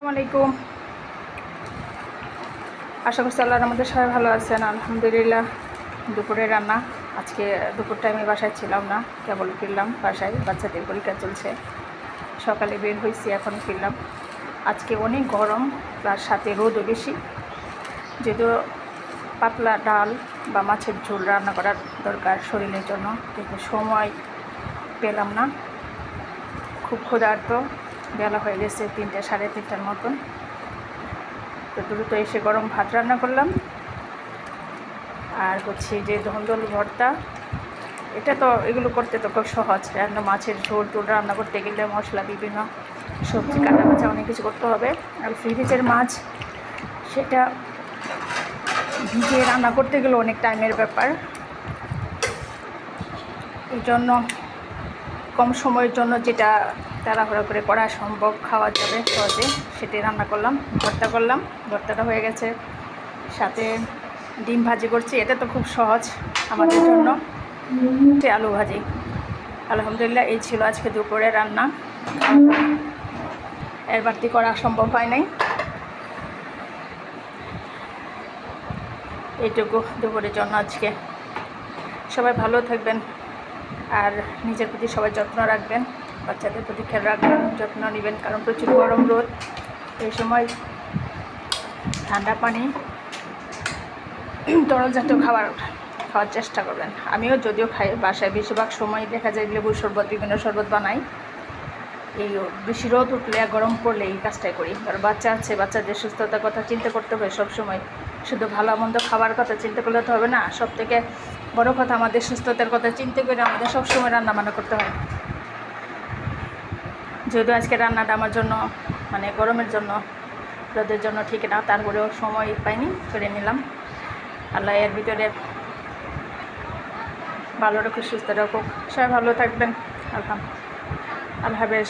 আসসালামাইকুম। আশা করছি আল্লাহর আমাদের সবাই ভালো আছেন। আলহামদুলিল্লাহ। দুপুরে রান্না আজকে দুপুরটা আমি বাসায় ছিলাম না, কেবল ফিরলাম বাসায়। বাচ্চাদের পরীক্ষা চলছে, সকালে বের হয়েছি, এখন ফিরলাম। আজকে অনেক গরম, তার সাথে রোদও বেশি। যদিও পাতলা ডাল বা মাছের ঝোল রান্না করার দরকার শরীরের জন্য, কিন্তু সময় পেলাম না। খুব ক্ষুধার্ত, বেলা হয়ে গেছে 3টে সাড়ে 3টার মতন। তো দ্রুত এসে গরম ভাত রান্না করলাম। আর হচ্ছে যে ধন্দল ভর্তা, এটা তো এগুলো করতে তো খুব সহজ। রান্না মাছের ঝোল টোল রান্না করতে গেলে মশলা, বিভিন্ন সবজি কাটা বাছা অনেক কিছু করতে হবে। আর ফ্রিজের মাছ, সেটা ভিজিয়ে রান্না করতে গেলে অনেক টাইমের ব্যাপার। এই জন্য কম সময়ের জন্য যেটা তাড়াহুড়া করে করা সম্ভব, খাওয়া যাবে সহজে, সেটাই রান্না করলাম। ভর্তা করলাম, ভর্তাটা হয়ে গেছে। সাথে ডিম ভাজি করছি, এটা তো খুব সহজ আমাদের জন্য। আলু ভাজি। আলহামদুলিল্লাহ, এই ছিল আজকে দুপুরে রান্না। এর বাড়তি করা সম্ভব হয় নাই। এইটুকু দুপুরের জন্য আজকে। সবাই ভালো থাকবেন আর নিজের প্রতি সবাই যত্ন রাখবেন, বাচ্চাদের প্রতি খেয়াল রাখবেন, যত্ন নেবেন, কারণ প্রচুর গরম রোদ। এই সময় ঠান্ডা পানি, তরল জাতীয় খাওয়ার চেষ্টা করবেন। আমিও যদিও খাই, বাসায় বেশিরভাগ সময় দেখা যায় লেবুর শরবত, বিভিন্ন শরবত বানাই। এই বেশি রোদ উঠলে, গরম পড়লে এই কাজটাই করি। কারণ বাচ্চা আছে, বাচ্চাদের সুস্থতার কথা চিন্তা করতে হবে সবসময়। শুধু ভালো মন্দ খাবার কথা চিন্তা করলে তো হবে না। সব থেকে বড় কথা, আমাদের সুস্থতার কথা চিন্তা করে আমাদের সবসময় রান্না বান্না করতে হয়। যদিও আজকে রান্নাটা আমার জন্য, মানে গরমের জন্য, রোদের জন্য ঠিক না, তারপরেও সময় পাইনি, করে নিলাম। আল্লাহ এর ভিতরে ভালো রাখুক, সুস্থ রাখুক। সবাই ভালো থাকবেন। আল্লাহ হাফেজ।